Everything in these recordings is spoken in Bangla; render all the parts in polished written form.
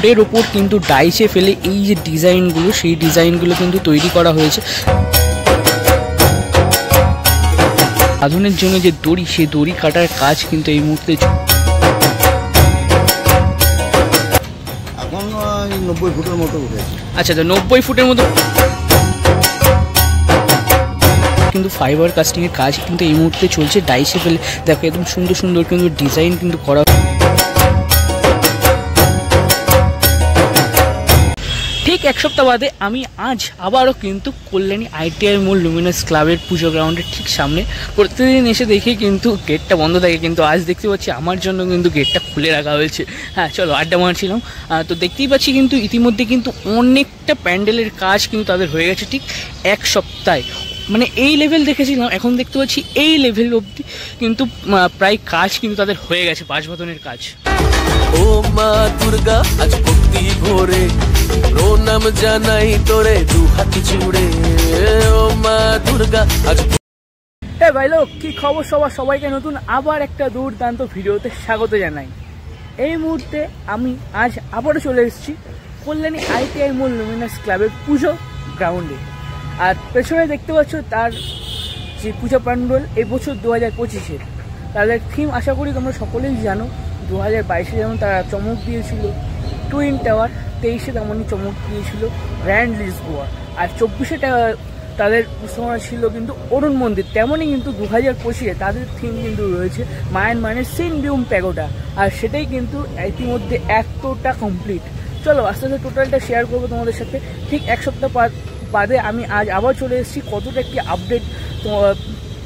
বোর্ডের ওপর কিন্তু ডাইসে ফেলে এই যে ডিজাইনগুলো, সেই ডিজাইনগুলো কিন্তু তৈরি করা হয়েছে। বাঁধনের জন্য যে দড়ি, সেই দড়ি কাটার কাজ কিন্তু এই মুহূর্তে এখন 90 ফুটের মতো উঠেছে। আচ্ছা, তো 90 ফুটের মতো কিন্তু ফাইবার কাস্টিংয়ের কাজ কিন্তু এই মুহূর্তে চলছে ডাইসে ফেলে। দেখো একদম সুন্দর সুন্দর কিন্তু ডিজাইন কিন্তু করা। ঠিক এক সপ্তাহ বাদে আমি আজ আবারও কিন্তু কল্যাণী ITI মোড় লুমিনাস ক্লাবের পুজো গ্রাউন্ডের ঠিক সামনে। প্রতিদিন এসে দেখি কিন্তু গেটটা বন্ধ থাকে, কিন্তু আজ দেখতে পাচ্ছি আমার জন্য কিন্তু গেটটা খুলে রাখা হয়েছে। হ্যাঁ, চলো আড্ডা মারছিলাম। তো দেখতেই পাচ্ছি কিন্তু ইতিমধ্যে কিন্তু অনেকটা প্যান্ডেলের কাজ কিন্তু তাদের হয়ে গেছে ঠিক এক সপ্তাহে। মানে এই লেভেল দেখেছিলাম, এখন দেখতে পাচ্ছি এই লেভেল অবধি কিন্তু প্রায় কাজ কিন্তু তাদের হয়ে গেছে, বাঁশবাঁধনের কাজ। ও মা দুর্গা আজ ভক্তি ভরে প্রণাম জানাই তোরে দু হাত জুড়ে। ও মা দুর্গা আজ। হ্যাঁ ভাই লোক, কি খবর সবার? সবাইকে নতুন আবার একটা দুর্দান্ত ভিডিওতে স্বাগত জানাই। এই মুহূর্তে আমি আজ আবারও চলে এসেছি কল্যাণী ITI মোড় লুমিনাস ক্লাবের পুজো গ্রাউন্ডে। আর পেছনে দেখতে পাচ্ছ তার যে পূজা প্যান্ডেল এই বছর 2025-এর তাদের থিম আশা করি তোমরা সকলেই জানো। 2022-এ যেমন তারা চমক দিয়েছিল টুইন টাওয়ার, 23-এ তেমনই চমক দিয়েছিল গ্র্যান্ড লিসবোয়া, আর 24-এ তাদের উৎসব ছিল কিন্তু অরুণ মন্দির। তেমনই কিন্তু 2025-এ তাদের থিম কিন্তু রয়েছে মায়ানমারের সিনবিউম প্যাগোডা, আর সেটাই কিন্তু ইতিমধ্যে এতটা কমপ্লিট। চলো আস্তে আস্তে টোটালটা শেয়ার করবো তোমাদের সাথে। ঠিক এক সপ্তাহ বাদে আমি আজ আবার চলে এসেছি। কতটা কি আপডেট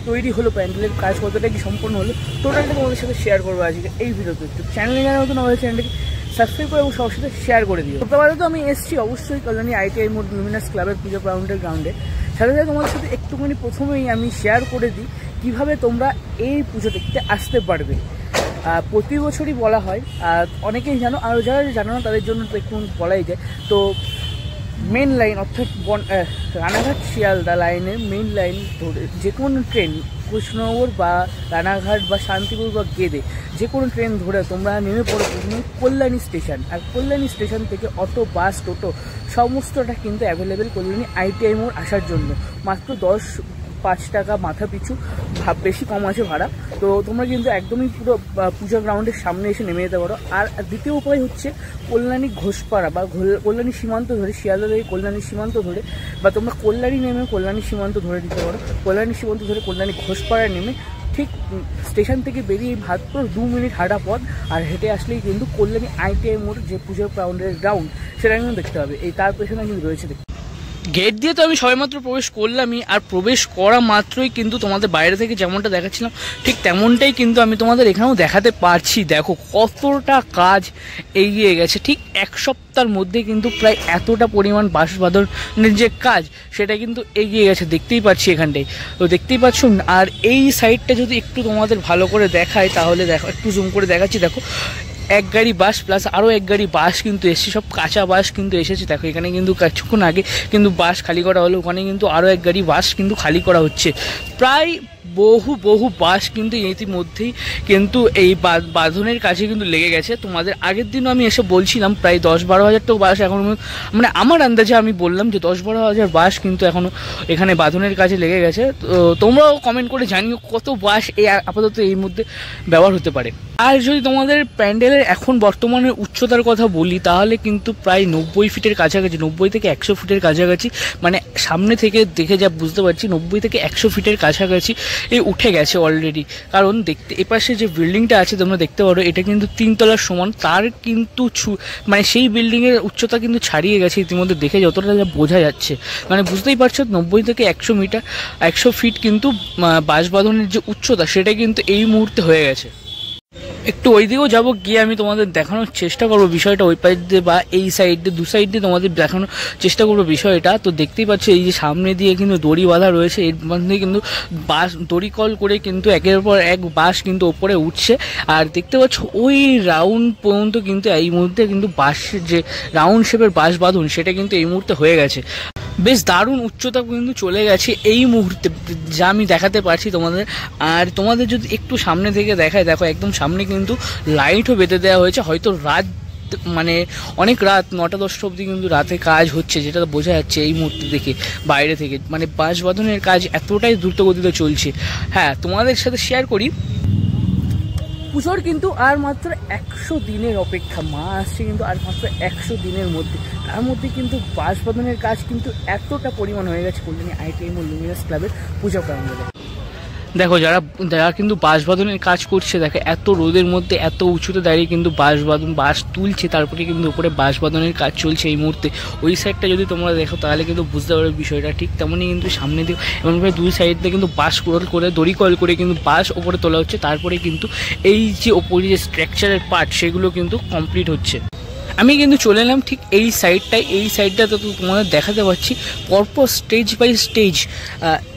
তৈরি হলো, প্যান্ডেলের কাজ কতটা কি সম্পূর্ণ হলো, টোটালটা তোমাদের সাথে শেয়ার করবো আজকে এই ভিডিওতে। একটু চ্যানেলে জানা নতুন আমাদের চ্যানেলটাকে সাবস্ক্রাইব করে এবং সবার সাথে শেয়ার করে দিও। সপ্তাহ বাদে তো আমি এসেছি অবশ্যই কল্যাণী ITI মোড় লুমিনাস ক্লাবের পুজো গ্রাউন্ডের গ্রাউন্ডে। সাথে সাথে তোমাদের সাথে একটুখানি প্রথমেই আমি শেয়ার করে দিই কীভাবে তোমরা এই পুজো দেখতে আসতে পারবে। প্রতি বছরই বলা হয়, অনেকেই জানো, আর যারা জানো না তাদের জন্য তো একটু বলাই যায়। তো মেন লাইন অর্থাৎ রানাঘাট শিয়ালদা লাইনের মেন লাইন ধরে যে কোনো ট্রেন কৃষ্ণনগর বা রানাঘাট বা শান্তিপুর বা গেদে যে কোনো ট্রেন ধরে তোমরা নেমে পড়ো প্রথমে কল্যাণী স্টেশন। আর কল্যাণী স্টেশন থেকে অটো, বাস, টোটো সমস্তটা কিন্তু অ্যাভেলেবেল কল্যাণী ITI মোড় আসার জন্য। মাত্র 5 টাকা মাথা পিছু, বেশি কম আছে ভাড়া। তো তোমরা কিন্তু একদমই পুরো পূজা গ্রাউন্ডের সামনে এসে নেমে যেতে পারো। আর দ্বিতীয় উপায় হচ্ছে কল্যাণী ঘোষপাড়া বা কল্যাণী সীমান্ত ধরে, শিয়ালদা থেকে কল্যাণী সীমান্ত ধরে, বা তোমরা কল্যাণী নেমে কল্যাণী সীমান্ত ধরে দিতে পারো। কল্যাণী সীমান্ত ধরে কল্যাণী ঘোষপাড়ায় নেমে ঠিক স্টেশন থেকে বেরিয়ে মাত্র 2 মিনিট হাঁটা পথ, আর হেঁটে আসলেই কিন্তু কল্যাণী ITI মোড় যে পূজা গ্রাউন্ডের গ্রাউন্ড সেটা কিন্তু দেখতে হবে। এই তার পেছনে কিন্তু রয়েছে। গেট দিয়ে তো আমি সবেমাত্র প্রবেশ করলামই, আর প্রবেশ করা মাত্রই কিন্তু তোমাদের বাইরে থেকে যেমনটা দেখাচ্ছিলাম ঠিক তেমনটাই কিন্তু আমি তোমাদের এখানেও দেখাতে পারছি। দেখো কতটা কাজ এগিয়ে গেছে। ঠিক এক সপ্তাহের মধ্যে কিন্তু প্রায় এতটা পরিমাণ বাঁশবাঁধনের যে কাজ সেটা কিন্তু এগিয়ে গেছে, দেখতেই পাচ্ছি এখানটায়। তো দেখতেই পাচ্ছ। আর এই সাইডটা যদি একটু তোমাদের ভালো করে দেখায় তাহলে দেখো, একটু জুম করে দেখাচ্ছি। দেখো এক গাড়ি বাস প্লাস আরও এক গাড়ি বাস কিন্তু এসেছে, সব কাঁচা বাস কিন্তু এসেছে। দেখো এখানে কিন্তু কিছুক্ষণ আগে কিন্তু বাস খালি করা হলো, ওখানে কিন্তু আরও এক গাড়ি বাস কিন্তু খালি করা হচ্ছে। প্রায় বহু বাস কিন্তু ইতিমধ্যেই কিন্তু এই বাঁধনের কাছে কিন্তু লেগে গেছে। তোমাদের আগের দিনও আমি এসে বলছিলাম প্রায় 10-12 হাজার তো বাস এখন, মানে আমার আন্দাজে আমি বললাম যে 10-12 হাজার বাস কিন্তু এখনও এখানে বাঁধনের কাছে লেগে গেছে। তো তোমরাও কমেন্ট করে জানিও কত বাস আপাতত এই মধ্যে ব্যবহার হতে পারে। আর যদি তোমাদের প্যান্ডেলের এখন বর্তমানে উচ্চতার কথা বলি তাহলে কিন্তু প্রায় 90 ফিটের কাছাকাছি, 90 থেকে 100 ফিটের কাছাকাছি, মানে সামনে থেকে দেখে যা বুঝতে পারছি 90 থেকে 100 ফিটের কাছাকাছি উঠে গেছে অলরেডি। কারণ দেখতে এপাশে যে বিল্ডিংটা আছে তোমরা দেখতে পারো, এটা কিন্তু 3 তলার সমান। তার কিন্তু মানে সেই বিল্ডিংয়ের উচ্চতা কিন্তু ছাড়িয়ে গেছে ইতিমধ্যে, দেখে যতটা যা বোঝা যাচ্ছে। মানে বুঝতেই পারছো 90 থেকে 100 ফিট কিন্তু বাঁশবাঁধনের যে উচ্চতা সেটা কিন্তু এই মুহূর্তে হয়ে গেছে। একটু ওই দিকেও যাবো, গিয়ে আমি তোমাদের দেখানোর চেষ্টা করবো বিষয়টা, ওই পাশ দিয়ে বা এই সাইড দিয়ে 2 সাইড দিয়ে তোমাদের দেখানোর চেষ্টা করবো বিষয়টা। তো দেখতেই পাচ্ছ এই যে সামনে দিয়ে কিন্তু দড়ি বাঁধা রয়েছে, এর মধ্যে কিন্তু বাস দড়ি কল করে কিন্তু একের পর এক বাস কিন্তু ওপরে উঠছে। আর দেখতে পাচ্ছ ওই রাউন্ড পর্যন্ত কিন্তু এই মুহূর্তে কিন্তু বাস যে রাউন্ড শেপের বাস বাঁধন সেটা কিন্তু এই মুহূর্তে হয়ে গেছে। বেশ দারুণ উচ্চতা কিন্তু চলে গেছে এই মুহূর্তে, যা আমি দেখাতে পারছি তোমাদের। আর তোমাদের যদি একটু সামনে থেকে দেখায়, দেখো একদম সামনে কিন্তু লাইটও বেঁধে দেওয়া হয়েছে। হয়তো মানে অনেক রাত 9টা-10টা অবধি কিন্তু রাতে কাজ হচ্ছে, যেটা বোঝা যাচ্ছে এই মুহূর্তে দেখে বাইরে থেকে। মানে বাঁশ বাঁধনের কাজ এতটাই দ্রুতগতিতে চলছে। হ্যাঁ, তোমাদের সাথে শেয়ার করি, পুজোর কিন্তু আর মাত্র 100 দিনের অপেক্ষা। মা আসছে কিন্তু আর মাত্র 100 দিনের মধ্যে। তার মধ্যে কিন্তু বাঁশ বাঁধনের কাজ কিন্তু এতটা পরিমাণ হয়ে গেছে কল্যাণী ITI মোড় লুমিনাস ক্লাবের পূজা প্রাঙ্গণে। দেখো যারা কিন্তু বাঁশ বাঁধনের কাজ করছে, দেখো এত রোদের মধ্যে এত উঁচুতে দাঁড়িয়ে কিন্তু বাঁশ তুলছে, তারপরে কিন্তু উপরে বাঁশ বাঁধনের কাজ চলছে এই মুহূর্তে। ওই সাইডটা যদি তোমরা দেখো তাহলে কিন্তু বুঝতে পারবে বিষয়টা। ঠিক তেমনই কিন্তু সামনে দিয়ে এমনভাবে দুই সাইড দিয়ে কিন্তু বাঁশ করে দড়ি কল করে কিন্তু বাঁশ ওপরে তোলা হচ্ছে। তারপরে কিন্তু এই যে ওপরে যে স্ট্রাকচারের পার্ট সেগুলো কিন্তু কমপ্লিট হচ্ছে। আমি কিন্তু চলে এলাম ঠিক এই সাইডটাতে তো তোমাদের দেখাতে পাচ্ছি পরপর স্টেজ বাই স্টেজ,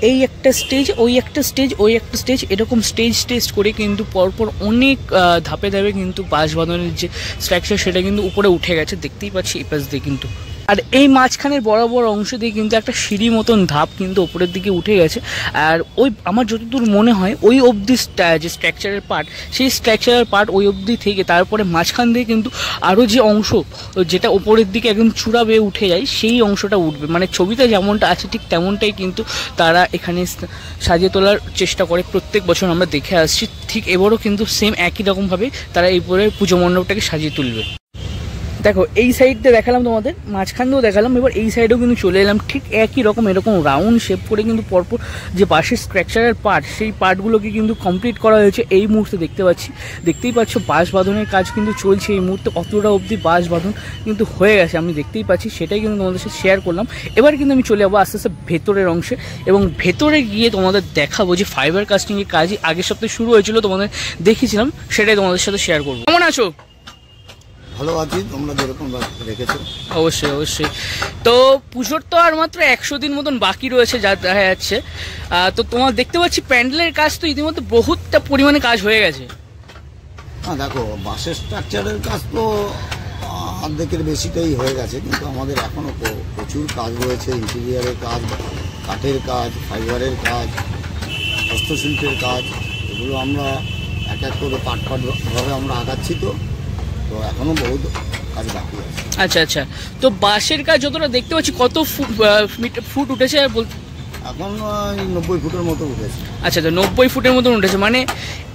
এই একটা স্টেজ, ওই একটা স্টেজ, ওই একটা স্টেজ, এরকম স্টেজ করে কিন্তু পরপর অনেক ধাপে কিন্তু বাঁশ বাঁধনের যে স্ট্রাকচার সেটা কিন্তু উপরে উঠে গেছে, দেখতেই পাচ্ছি এই পাশ দিয়ে কিন্তু। আর এই মাঝখানের বরাবর অংশ দিয়ে কিন্তু একটা সিঁড়ি মতন ধাপ কিন্তু ওপরের দিকে উঠে গেছে। আর ওই আমার যতদূর মনে হয় ওই অবধি যে স্ট্রাকচারের পার্ট, সেই স্ট্রাকচারের পার্ট ওই অবধি থেকে তারপরে মাঝখান দিয়ে কিন্তু আরও যে অংশ যেটা ওপরের দিকে একদম চূড়া বেয়ে উঠে যায় সেই অংশটা উঠবে। মানে ছবিতে যেমনটা আছে ঠিক তেমনটাই কিন্তু তারা এখানে সাজিয়ে তোলার চেষ্টা করে, প্রত্যেক বছর আমরা দেখে আসছি। ঠিক এবারও কিন্তু সেম একই রকমভাবে তারা এই পরে পুজো মণ্ডপটাকে সাজিয়ে তুলবে। দেখো এই সাইডটা দেখালাম তোমাদের, মাঝখান দিয়েও দেখালাম, এবার এই সাইডেও কিন্তু চলে এলাম। ঠিক একই রকম এরকম রাউন্ড শেপ করে কিন্তু পরপর যে বাঁশের স্ট্রাকচারের পার্ট, সেই পার্টগুলোকে কিন্তু কমপ্লিট করা হয়েছে এই মুহূর্তে। দেখতেই পাচ্ছ বাঁশ বাঁধনের কাজ কিন্তু চলছে এই মুহূর্তে। অতটা অবধি বাঁশ বাঁধন কিন্তু হয়ে গেছে আমি দেখতেই পাচ্ছি, সেটাই কিন্তু তোমাদের সাথে শেয়ার করলাম। এবার কিন্তু আমি চলে যাবো আস্তে আস্তে ভেতরের অংশে, এবং ভেতরে গিয়ে তোমাদের দেখাবো যে ফাইবার কাস্টিংয়ের কাজই আগের সপ্তাহে শুরু হয়েছিল, তোমাদের দেখিয়েছিলাম, সেটাই তোমাদের সাথে শেয়ার করবো। কেমন আছো? ভালো আছি, তোমরা যেরকম রেখেছো। অবশ্যই। তো পুজোর তো আর মাত্র 100 দিন মতন বাকি রয়েছে যা দেখা যাচ্ছে। তো তোমার দেখতে পাচ্ছি প্যান্ডেলের কাজ তো ইতিমধ্যে বহুতটা পরিমাণে কাজ হয়ে গেছে। হ্যাঁ দেখো, বাঁশের স্ট্রাকচারের কাজ তো অর্ধেকের বেশিটাই হয়ে গেছে, কিন্তু আমাদের এখনও প্রচুর কাজ রয়েছে। ইন্টেরিয়ারের কাজ, কাঠের কাজ, ফাইবারের কাজ, হস্তশিল্পের কাজ, এগুলো আমরা এক এক করে পার্টভাবে আমরা আগাচ্ছি। তো এখনো বহুত কাজ বাকি আছে। আচ্ছা, তো বাঁশের কাজ যতটা দেখতে পাচ্ছি কত ফুট উঠেছে বলতে? এখন 90 ফুটের মতো উঠেছে। আচ্ছা, তো 90 ফুটের মতো উঠেছে। মানে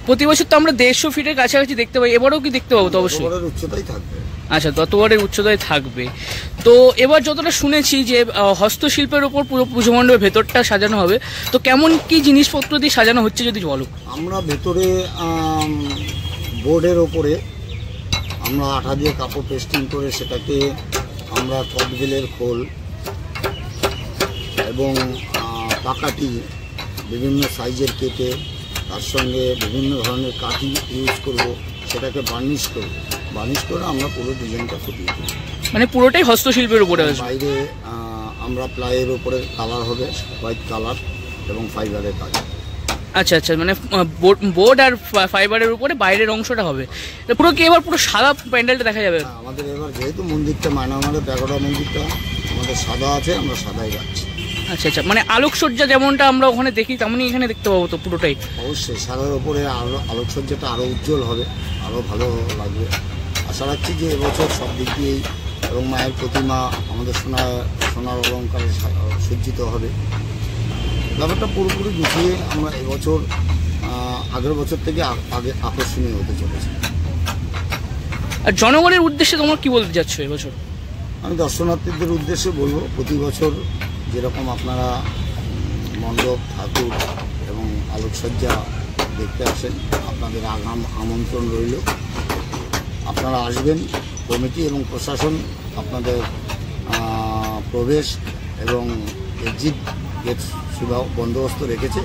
প্রতি বছর তো আমরা 150 ফিটের কাছাকাছি দেখতে পাই, এবারও কি দেখতে পাবো? তো অবশ্যই উচ্চতাই থাকবে। আচ্ছা, ততবারের উচ্চতায় থাকবে। তো এবার যতটা শুনেছি যে হস্তশিল্পের উপর পুরো পুজো মণ্ডপের ভেতরটা সাজানো হবে, তো কেমন কি জিনিসপত্র দিয়ে সাজানো হচ্ছে যদি বলো? আমরা ভেতরে বোর্ডের ওপরে আমরা আঠা দিয়ে কাপড় পেস্টিং করে সেটাকে আমরা কদবেলের খোল এবং পাকাটি বিভিন্ন সাইজের কেটে তার সঙ্গে বিভিন্ন ধরনের কাঠি ইউজ করব, সেটাকে বার্নিশ করে আমরা পুরো ডিজাইনটা ফুটিয়ে দেব। মানে পুরোটাই হস্তশিল্পের উপরে আসবে। বাইরে আমরা প্লাইয়ের উপরে কালার হবে, হোয়াইট কালার এবং ফাইবারের কাজ। আচ্ছা, মানে বোর্ড আর ফাইবারের উপরে বাইরের অংশটা হবে। পুরো কি এবার পুরো সাদা প্যান্ডেলটা দেখা যাবে? আমাদের এবার যেহেতু মন্দিরটা মায়নামারের প্যাগোডা মন্দিরটা আমাদের সাদা আছে, আমরা সাদাই যাচ্ছি। আচ্ছা, মানে আলোকসজ্জা যেমনটা আমরা ওখানে দেখি তেমনই এখানে দেখতে পাবো তো পুরোটাই? অবশ্যই, সাদার উপরে আলোকসজ্জাটা আরও উজ্জ্বল হবে, আরও ভালো লাগবে। আশা রাখছি যে এবছর সব দিক দিয়েই এবং মায়ের প্রতিমা আমাদের সোনার অলঙ্কারে সজ্জিত হবে। ব্যাপারটা পুরোপুরি গুছিয়ে আমরা এবছর আগের বছর থেকে আগে আকর্ষণীয় হতে চলেছে। আর জনগণের উদ্দেশ্যে তোমরা কি বলতে চাচ্ছ এবছর? আমি দর্শনার্থীদের উদ্দেশ্যে বলবো, প্রতি বছর যেরকম আপনারা মণ্ডপ, ঠাকুর এবং আলোকসজ্জা দেখতে আসেন, আপনাদের আগাম আমন্ত্রণ রইল। আপনারা আসবেন, কমিটি এবং প্রশাসন আপনাদের প্রবেশ এবং এক্সিট গেট বন্দোবস্ত রেখেছে,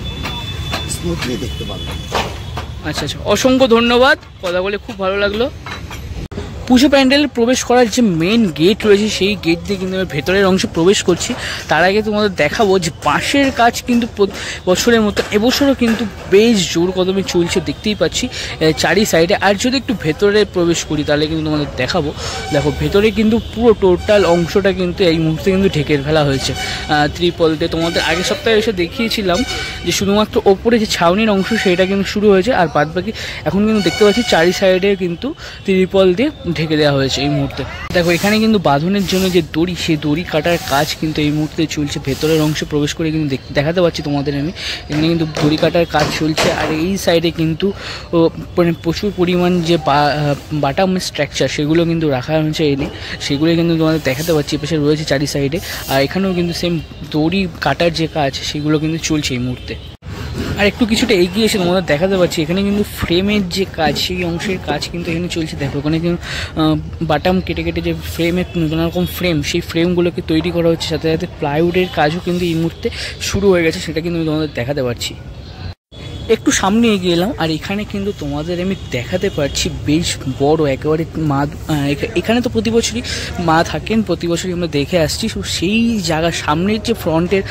স্মুথলি দেখতে পারবেন। আচ্ছা, অসংখ্য ধন্যবাদ, কথা বলে খুব ভালো লাগলো। পুজো প্যান্ডেলে প্রবেশ করার যে মেন গেট রয়েছে সেই গেট দিয়ে কিন্তু আমি ভেতরের অংশে প্রবেশ করছি। তার আগে তোমাদের দেখাবো যে বাঁশের কাজ কিন্তু বছরের মতো এবছরও কিন্তু বেশ জোর কদমে চলছে, দেখতেই পাচ্ছি চারি সাইডে। আর যদি একটু ভেতরে প্রবেশ করি তাহলে কিন্তু তোমাদের দেখাবো। দেখো ভেতরে কিন্তু পুরো টোটাল অংশটা কিন্তু এই মুহূর্তে কিন্তু ঢেকে ফেলা হয়েছে ত্রিপল দিয়ে। তোমাদের আগের সপ্তাহে এসে দেখিয়েছিলাম যে শুধুমাত্র ওপরে যে ছাউনির অংশ সেটা কিন্তু শুরু হয়েছে, আর বাদবাকি এখন কিন্তু দেখতে পাচ্ছি চারি সাইডে কিন্তু ত্রিপল দিয়ে ঢেকে দেওয়া হয়েছে এই মুহূর্তে। দেখো এখানে কিন্তু বাঁধনের জন্য যে দড়ি, সেই দড়ি কাটার কাজ কিন্তু এই মুহূর্তে চলছে। ভেতরের অংশে প্রবেশ করে কিন্তু দেখাতে পাচ্ছি তোমাদের আমি, এখানে কিন্তু দড়ি কাটার কাজ চলছে। আর এই সাইডে কিন্তু মানে প্রচুর পরিমাণ যে বাটাম স্ট্রাকচার সেগুলো কিন্তু রাখা হয়েছে এনে, সেগুলো কিন্তু তোমাদের দেখাতে পাচ্ছি। পাশে রয়েছে চারি সাইডে, আর এখানেও কিন্তু সেম দড়ি কাটার যে কাজ সেগুলো কিন্তু চলছে এই মুহূর্তে। আর একটু কিছুটা এগিয়ে এসে তোমাদের দেখাতে পাচ্ছি এখানে কিন্তু ফ্রেমের যে কাজ, সেই অংশের কাজ কিন্তু এখানে চলছে। দেখো ওখানে কিন্তু বাটাম কেটে কেটে যে ফ্রেমের নানা রকম ফ্রেম, সেই ফ্রেমগুলোকে তৈরি করা হচ্ছে। সাথে সাথে প্লাইউডের কাজও কিন্তু এই মুহূর্তে শুরু হয়ে গেছে, সেটা কিন্তু আমি তোমাদের দেখাতে পারছি। একটু সামনে এগিয়ে এলাম, আর এখানে কিন্তু তোমাদের আমি দেখাতে পারছি বেশ বড় একেবারে মা। এখানে তো প্রতি বছরই মা থাকেন, প্রতি বছরই আমরা দেখে আসছি। সেই জায়গা সামনের যে ফ্রন্টের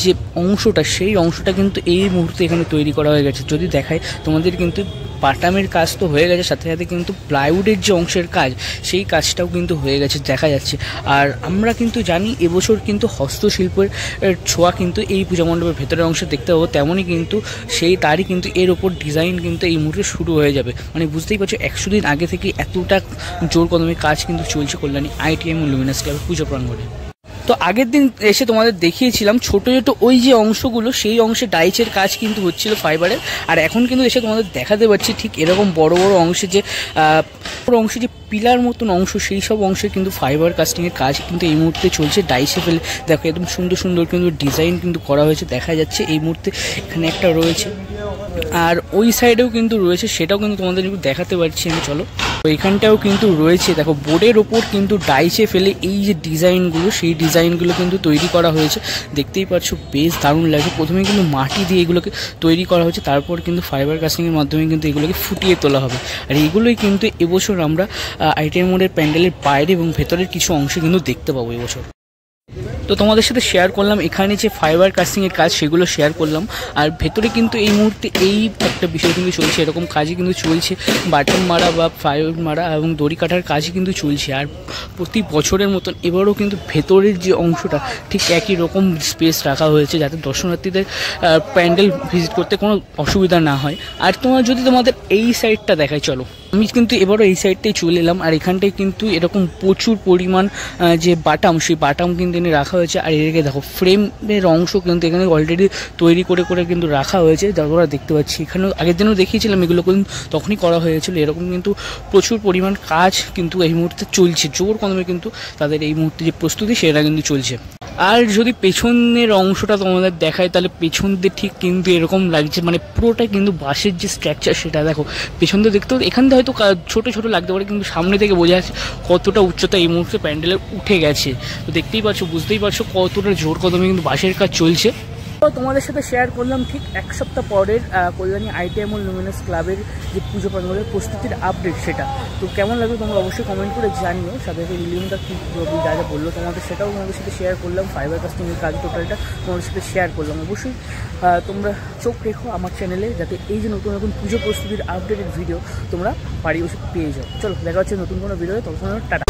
যে অংশটা, সেই অংশটা কিন্তু এই মুহূর্তে এখানে তৈরি করা হয়ে গেছে। যদি দেখায় তোমাদের কিন্তু বাটামের কাজ তো হয়ে গেছে, সাথে সাথে কিন্তু প্লাইউডের যে অংশের কাজ, সেই কাজটাও কিন্তু হয়ে গেছে দেখা যাচ্ছে। আর আমরা কিন্তু জানি এবছর কিন্তু হস্তশিল্পের ছোঁয়া কিন্তু এই পূজা মণ্ডপের ভেতরের অংশে দেখতে পাবো, তেমনই কিন্তু তারই কিন্তু এর ওপর ডিজাইন কিন্তু এই মুহূর্তে শুরু হয়ে যাবে। মানে বুঝতেই পারছো 100 দিন আগে থেকে এতটা জোর কদমে কাজ কিন্তু চলছে কল্যাণী ITM লুমিনাস ক্লাবের পুজো প্রাঙ্গণে। তো আগের দিন এসে তোমাদের দেখিয়েছিলাম ছোট ছোট ওই যে অংশগুলো, সেই অংশে ডাইচের কাজ কিন্তু হচ্ছিল ফাইবারের। আর এখন কিন্তু এসে তোমাদের দেখাতে পাচ্ছি ঠিক এরকম বড় বড় অংশে যে যে পিলার মতন অংশ, সেই সব অংশে কিন্তু ফাইবার কাস্টিংয়ের কাজ কিন্তু এই মুহূর্তে চলছে। ডাইসে ফেলে দেখো একদম সুন্দর সুন্দর কিন্তু ডিজাইন কিন্তু করা হয়েছে দেখা যাচ্ছে এই মুহূর্তে। এখানে একটা রয়েছে, আর ওই সাইডেও কিন্তু রয়েছে, সেটাও কিন্তু তোমাদের একটু দেখাতে পারছি আমি। চলো, তো এখানটাও কিন্তু রয়েছে। দেখো বোর্ডের ওপর কিন্তু ডাইসে ফেলে এই যে ডিজাইনগুলো, সেই ডিজাইনগুলো কিন্তু তৈরি করা হয়েছে। দেখতেই পাচ্ছ বেশ দারুণ লাগছে। প্রথমে কিন্তু মাটি দিয়ে এগুলোকে তৈরি করা হয়েছে, তারপর কিন্তু ফাইবার কাস্টিংয়ের মাধ্যমে কিন্তু এগুলোকে ফুটিয়ে তোলা হবে। আর এইগুলোই কিন্তু এবছর আমরা ITM মোড়ের প্যান্ডেলের বাইরে এবং ভেতরের কিছু অংশে কিন্তু দেখতে পাবো এবছর। তো তোমাদের সাথে শেয়ার করলাম এখানে যে ফাইবার কাস্টিংয়ের কাজ, সেগুলো শেয়ার করলাম। আর ভেতরে কিন্তু এই মুহূর্তে এই একটা বিষয় কিন্তু চলছে, এরকম কাজই কিন্তু চলছে। বাটন মারা বা ফাইবার মারা এবং দড়ি কাটার কাজই কিন্তু চলছে। আর প্রতি বছরের মতন এবারও কিন্তু ভেতরের যে অংশটা ঠিক একই রকম স্পেস রাখা হয়েছে, যাতে দর্শনার্থীদের প্যান্ডেল ভিজিট করতে কোনো অসুবিধা না হয়। আর তোমাদের এই সাইডটা দেখায়, চলো আমি কিন্তু এবারও এই সাইডটাই চলে এলাম। আর এখানটায় কিন্তু এরকম প্রচুর পরিমাণ যে বাটাম, সেই বাটাম কিন্তু এনে রাখা হয়েছে। আর এদিকে দেখো ফ্রেমের অংশ কিন্তু এখানে অলরেডি তৈরি করে করে কিন্তু রাখা হয়েছে, যতটা দেখতে পাচ্ছি। এখানেও আগের দিনও দেখিয়েছিলাম, এগুলো কিন্তু তখনই করা হয়েছিল। এরকম কিন্তু প্রচুর পরিমাণ কাজ কিন্তু এই মুহূর্তে চলছে জোর কদমে, কিন্তু তাদের এই মুহূর্তে যে প্রস্তুতি সেটা কিন্তু চলছে। আর যদি পেছনের অংশটা তোমাদের দেখায়, তাহলে পেছন দিয়ে ঠিক কিন্তু এরকম লাগছে, মানে পুরোটা কিন্তু বাঁশের যে স্ট্রাকচার সেটা দেখো। পেছন দিয়ে দেখতে এখান থেকে হয়তো ছোটো ছোটো লাগতে পারে, কিন্তু সামনে থেকে বোঝা যাচ্ছে কতটা উচ্চতা এই মুহূর্তে প্যান্ডেলের উঠে গেছে। তো দেখতেই পাচ্ছ, বুঝতেই পারছো কতটা জোর কদমে কিন্তু বাঁশের কাজ চলছে। তো তোমাদের সাথে শেয়ার করলাম ঠিক এক সপ্তাহ পরের কল্যাণী ITM লুমিনাস ক্লাবের যে পুজো প্রাঙ্গণের প্রস্তুতির আপডেট, সেটা তো কেমন লাগবে তোমরা অবশ্যই কমেন্ট করে জানিও। সাথে সাথে রিলিমটা কী যা যা বললো তোমাদের, সেটাও তোমাদের সাথে শেয়ার করলাম। ফাইবার কাস্টিংয়ের কাজ টোটালটা তোমাদের সাথে শেয়ার করলাম। অবশ্যই তোমরা চোখ রেখো আমার চ্যানেলে, যাতে এই যে নতুন নতুন পুজো প্রস্তুতির আপডেটেড ভিডিও তোমরা বাড়ি বসে পেয়ে যাও। চলো দেখা হচ্ছে নতুন কোনো ভিডিও, তখন টাটা।